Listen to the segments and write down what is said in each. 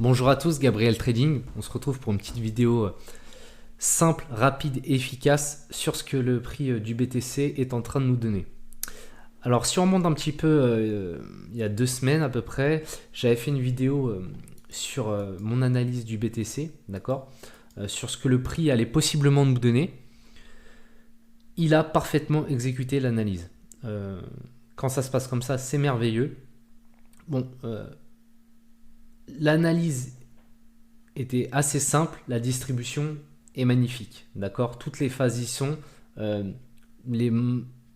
Bonjour à tous, Gabriel Trading. On se retrouve pour une petite vidéo simple, rapide et efficace sur ce que le prix du BTC est en train de nous donner. Alors si on remonte un petit peu, il y a 2 semaines à peu près, j'avais fait une vidéo sur mon analyse du BTC, d'accord, sur ce que le prix allait possiblement nous donner. Il a parfaitement exécuté l'analyse. Quand ça se passe comme ça, c'est merveilleux. Bon, l'analyse était assez simple, la distribution est magnifique, d'accord. Toutes les phases y sont, les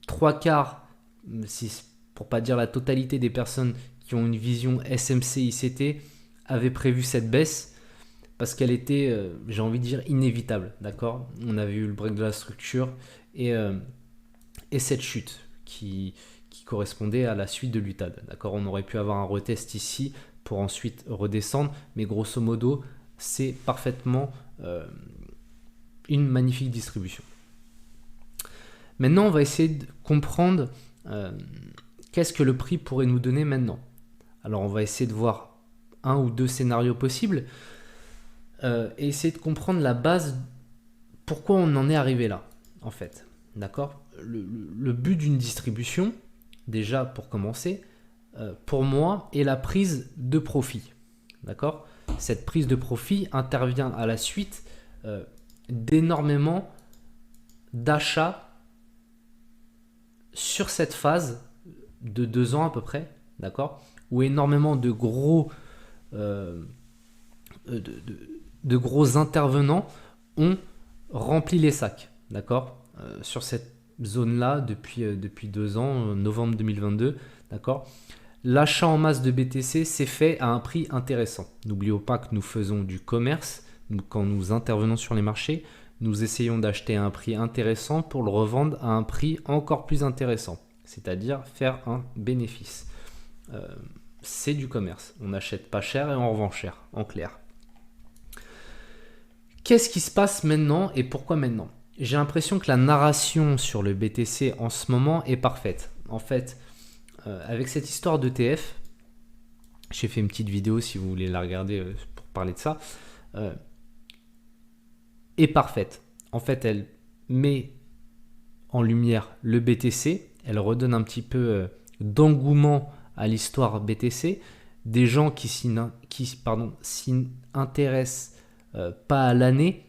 3/4, pour pas dire la totalité des personnes qui ont une vision SMC ICT avaient prévu cette baisse parce qu'elle était, j'ai envie de dire, inévitable, d'accord. On avait eu le break de la structure et cette chute qui correspondait à la suite de l'UTAD, d'accord. On aurait pu avoir un retest ici pour ensuite redescendre, mais grosso modo c'est parfaitement une magnifique distribution. Maintenant on va essayer de comprendre qu'est-ce que le prix pourrait nous donner maintenant. Alors on va essayer de voir un ou deux scénarios possibles et essayer de comprendre la base, pourquoi on en est arrivé là en fait, d'accord. Le but d'une distribution, déjà pour commencer, pour moi, est la prise de profit, d'accord. Cette prise de profit intervient à la suite d'énormément d'achats sur cette phase de 2 ans à peu près, d'accord, où énormément de gros intervenants ont rempli les sacs, d'accord, sur cette zone là depuis 2 ans, novembre 2022, d'accord. L'achat en masse de BTC s'est fait à un prix intéressant. N'oublions pas que nous faisons du commerce. Quand nous intervenons sur les marchés, nous essayons d'acheter à un prix intéressant pour le revendre à un prix encore plus intéressant, c'est-à-dire faire un bénéfice. C'est du commerce. On n'achète pas cher et on revend cher, en clair. Qu'est-ce qui se passe maintenant et pourquoi maintenant? J'ai l'impression que la narration sur le BTC en ce moment est parfaite. En fait, avec cette histoire d'ETF, j'ai fait une petite vidéo si vous voulez la regarder pour parler de ça, est parfaite. En fait, elle met en lumière le BTC, elle redonne un petit peu d'engouement à l'histoire BTC, des gens qui s'intéressent pas à l'année,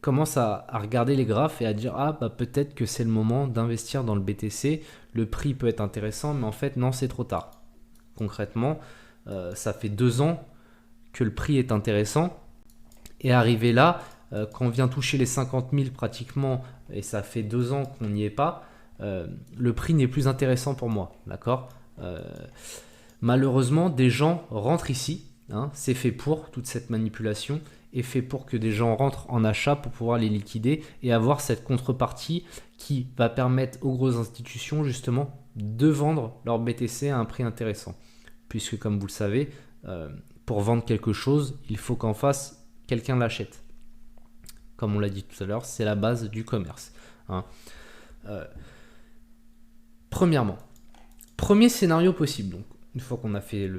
commence à regarder les graphes et à dire peut-être que c'est le moment d'investir dans le BTC, le prix peut être intéressant, mais en fait non, c'est trop tard. Concrètement, ça fait 2 ans que le prix est intéressant et arrivé là, quand on vient toucher les 50 000 pratiquement, et ça fait 2 ans qu'on n'y est pas, le prix n'est plus intéressant pour moi, d'accord. Malheureusement, des gens rentrent ici, c'est fait pour, toute cette manipulation est fait pour que des gens rentrent en achat pour pouvoir les liquider et avoir cette contrepartie qui va permettre aux grosses institutions justement de vendre leur BTC à un prix intéressant. Puisque comme vous le savez, pour vendre quelque chose, il faut qu'en face, quelqu'un l'achète. Comme on l'a dit tout à l'heure, c'est la base du commerce. Premièrement, premier scénario possible. Donc, une fois qu'on a fait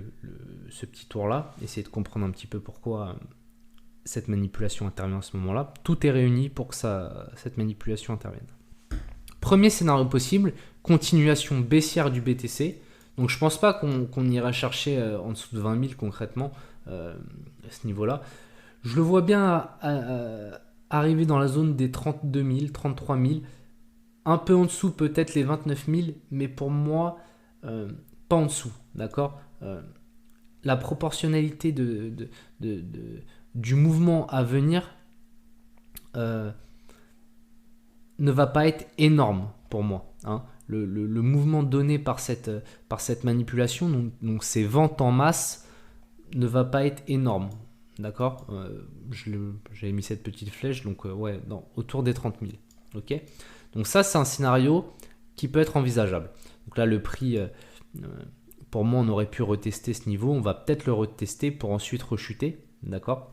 ce petit tour-là, essayer de comprendre un petit peu pourquoi cette manipulation intervient à ce moment-là. Tout est réuni pour que cette manipulation intervienne. Premier scénario possible, continuation baissière du BTC. Donc je ne pense pas qu'on ira chercher en dessous de 20 000 concrètement à ce niveau-là. Je le vois bien arriver dans la zone des 32 000, 33 000. Un peu en dessous peut-être les 29 000, mais pour moi, pas en dessous. D'accord. La proportionnalité du mouvement à venir ne va pas être énorme pour moi. Le mouvement donné par cette manipulation, donc ces ventes en masse, ne va pas être énorme. D'accord. J'avais mis cette petite flèche, donc autour des 30 000. Ok. Donc ça, c'est un scénario qui peut être envisageable. Donc là, le prix, pour moi, on aurait pu retester ce niveau. On va peut-être le retester pour ensuite rechuter. D'accord.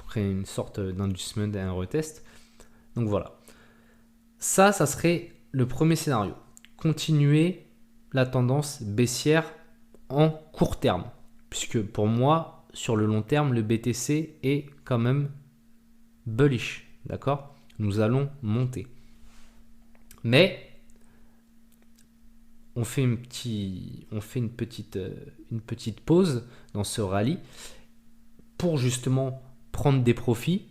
Créer une sorte d'inducement et un retest. Donc voilà. Ça serait le premier scénario. Continuer la tendance baissière en court terme. puisque pour moi, sur le long terme, le BTC est quand même bullish, d'accord? Nous allons monter. Mais on fait une petite pause dans ce rallye pour justement prendre des profits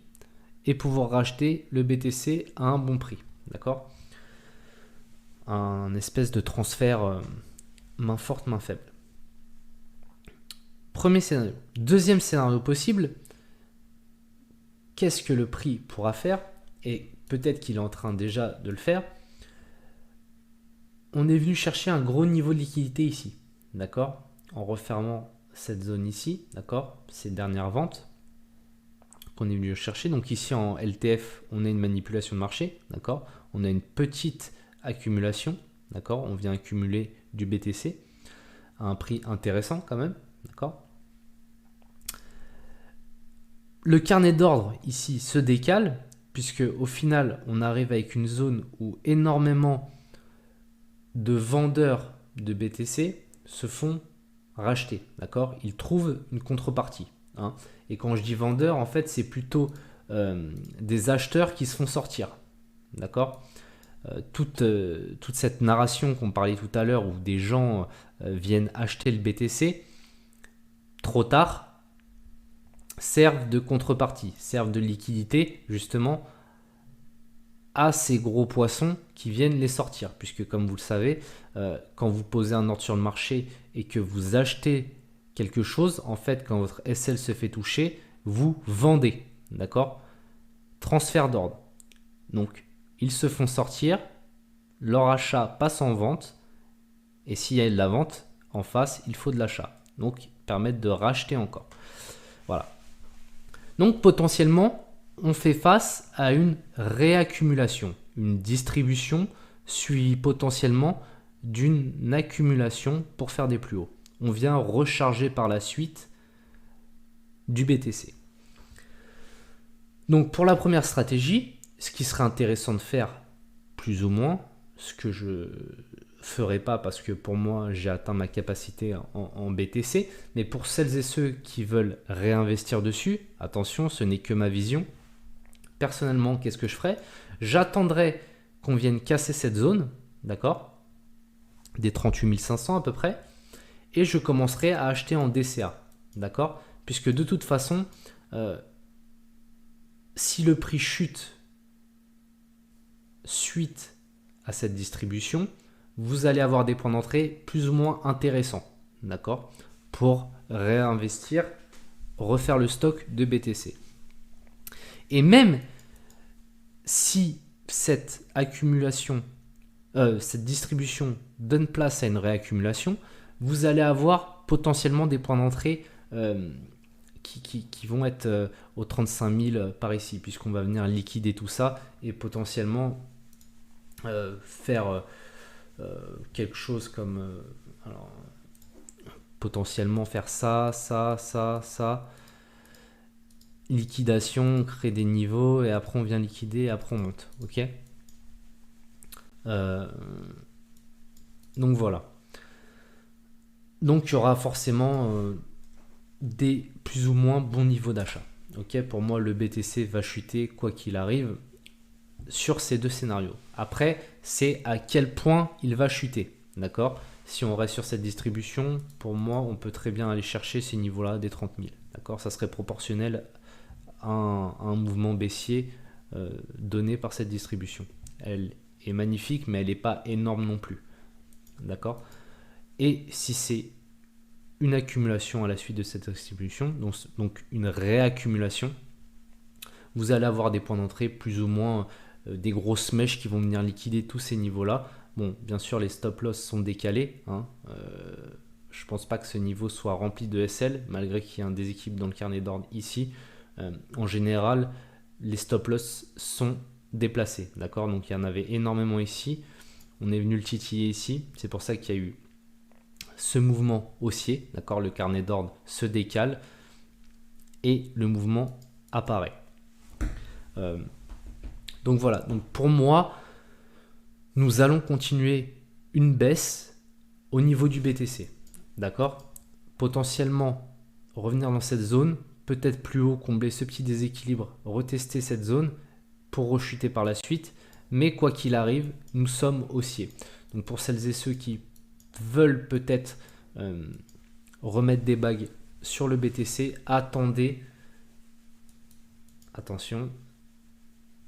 et pouvoir racheter le BTC à un bon prix, d'accord? Un espèce de transfert main forte, main faible. Premier scénario. Deuxième scénario possible, qu'est-ce que le prix pourra faire? Et peut-être qu'il est en train déjà de le faire. On est venu chercher un gros niveau de liquidité ici, d'accord? En refermant cette zone ici, d'accord? Ces dernières ventes qu'on est venu chercher. Donc ici en LTF, on a une manipulation de marché, d'accord? On a une petite accumulation, d'accord? On vient accumuler du BTC à un prix intéressant quand même, d'accord? Le carnet d'ordre ici se décale, puisque au final, on arrive avec une zone où énormément de vendeurs de BTC se font racheter, d'accord? Ils trouvent une contrepartie, hein. Et quand je dis vendeurs, en fait, c'est plutôt des acheteurs qui se font sortir, d'accord? Toute cette narration qu'on parlait tout à l'heure, où des gens viennent acheter le BTC trop tard, servent de contrepartie, servent de liquidité justement à ces gros poissons qui viennent les sortir. Puisque comme vous le savez, quand vous posez un ordre sur le marché et que vous achetez quelque chose, en fait quand votre SL se fait toucher, vous vendez, d'accord? Transfert d'ordre. Donc ils se font sortir, leur achat passe en vente, et s'il y a de la vente en face, il faut de l'achat. Donc permettre de racheter encore. Voilà. Donc potentiellement, on fait face à une réaccumulation, une distribution suivie potentiellement d'une accumulation pour faire des plus hauts. On vient recharger par la suite du BTC. Donc pour la première stratégie, ce qui serait intéressant de faire plus ou moins, ce que je ferai pas parce que pour moi j'ai atteint ma capacité en BTC, mais pour celles et ceux qui veulent réinvestir dessus, attention, ce n'est que ma vision. Personnellement, qu'est-ce que je ferais? J'attendrai qu'on vienne casser cette zone, d'accord, des 38 500 à peu près, et je commencerai à acheter en DCA, d'accord, puisque de toute façon, si le prix chute suite à cette distribution, vous allez avoir des points d'entrée plus ou moins intéressants, d'accord, pour réinvestir, refaire le stock de BTC. Et même si cette accumulation, cette distribution donne place à une réaccumulation, vous allez avoir potentiellement des points d'entrée qui vont être aux 35 000 par ici, puisqu'on va venir liquider tout ça et potentiellement faire quelque chose comme alors, potentiellement faire ça, liquidation, on crée des niveaux et après on vient liquider et après on monte, ok. Donc voilà, donc il y aura forcément des plus ou moins bons niveaux d'achat, ok. Pour moi le BTC va chuter quoi qu'il arrive sur ces deux scénarios. Après, c'est à quel point il va chuter, d'accord? Si on reste sur cette distribution, pour moi, on peut très bien aller chercher ces niveaux-là des 30 000, d'accord? Ça serait proportionnel à un mouvement baissier donné par cette distribution. Elle est magnifique, mais elle n'est pas énorme non plus, d'accord? Et si c'est une accumulation à la suite de cette distribution, donc une réaccumulation, vous allez avoir des points d'entrée plus ou moins des grosses mèches qui vont venir liquider tous ces niveaux-là. Bon, bien sûr, les stop-loss sont décalés, hein. Je pense pas que ce niveau soit rempli de SL, malgré qu'il y ait un déséquilibre dans le carnet d'ordre ici. En général, les stop-loss sont déplacés, d'accord? Donc, il y en avait énormément ici. On est venu le titiller ici. C'est pour ça qu'il y a eu ce mouvement haussier, d'accord? Le carnet d'ordre se décale et le mouvement apparaît. Donc voilà, donc pour moi, nous allons continuer une baisse au niveau du BTC, d'accord? Potentiellement revenir dans cette zone, peut-être plus haut, combler ce petit déséquilibre, retester cette zone pour rechuter par la suite. Mais quoi qu'il arrive, nous sommes haussiers. Donc pour celles et ceux qui veulent peut-être remettre des bagues sur le BTC, attendez. Attention,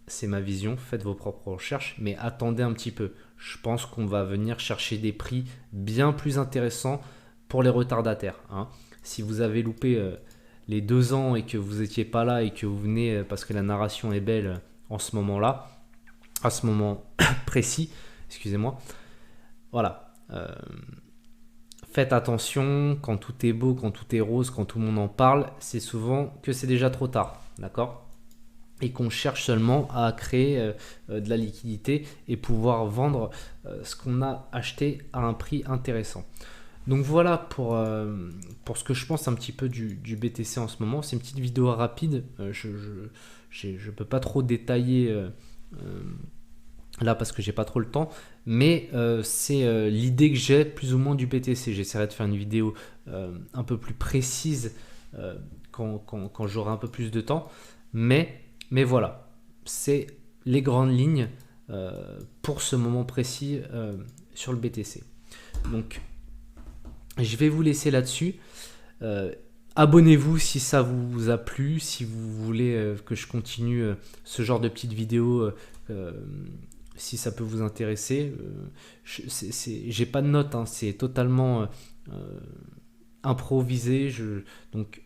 c'est ma vision, faites vos propres recherches, mais attendez un petit peu. Je pense qu'on va venir chercher des prix bien plus intéressants pour les retardataires. Si vous avez loupé les 2 ans et que vous n'étiez pas là et que vous venez parce que la narration est belle en ce moment-là, à ce moment précis, excusez-moi, voilà. Faites attention, quand tout est beau, quand tout est rose, quand tout le monde en parle, c'est souvent que c'est déjà trop tard, d'accord ? Et qu'on cherche seulement à créer de la liquidité et pouvoir vendre ce qu'on a acheté à un prix intéressant. Donc voilà pour ce que je pense un petit peu du BTC en ce moment. C'est une petite vidéo rapide, je ne peux pas trop détailler là parce que j'ai pas trop le temps, mais c'est l'idée que j'ai plus ou moins du BTC. J'essaierai de faire une vidéo un peu plus précise quand j'aurai un peu plus de temps, mais voilà, c'est les grandes lignes pour ce moment précis sur le BTC. Donc je vais vous laisser là-dessus. Abonnez-vous si ça vous a plu, si vous voulez que je continue ce genre de petites vidéos, si ça peut vous intéresser. J'ai pas de notes, c'est totalement improvisé. Donc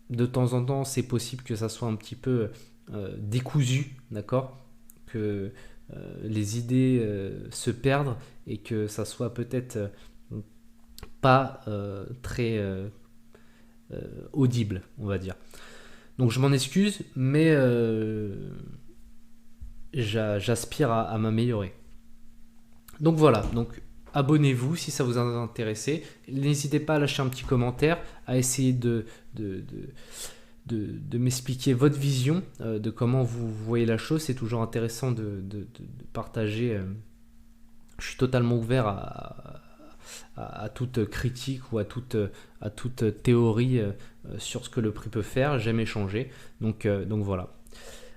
de temps en temps, c'est possible que ça soit un petit peu décousu, d'accord, que les idées se perdent et que ça soit peut-être pas très audible, on va dire. Donc je m'en excuse, mais j'aspire à m'améliorer. Donc voilà, donc abonnez-vous si ça vous a intéressé. N'hésitez pas à lâcher un petit commentaire, à essayer de m'expliquer votre vision de comment vous voyez la chose. C'est toujours intéressant de partager. Je suis totalement ouvert à toute critique ou à toute théorie sur ce que le prix peut faire. J'aime échanger. Donc voilà.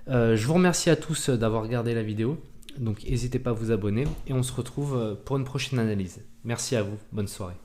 Je vous remercie à tous d'avoir regardé la vidéo. Donc n'hésitez pas à vous abonner et on se retrouve pour une prochaine analyse. Merci à vous. Bonne soirée.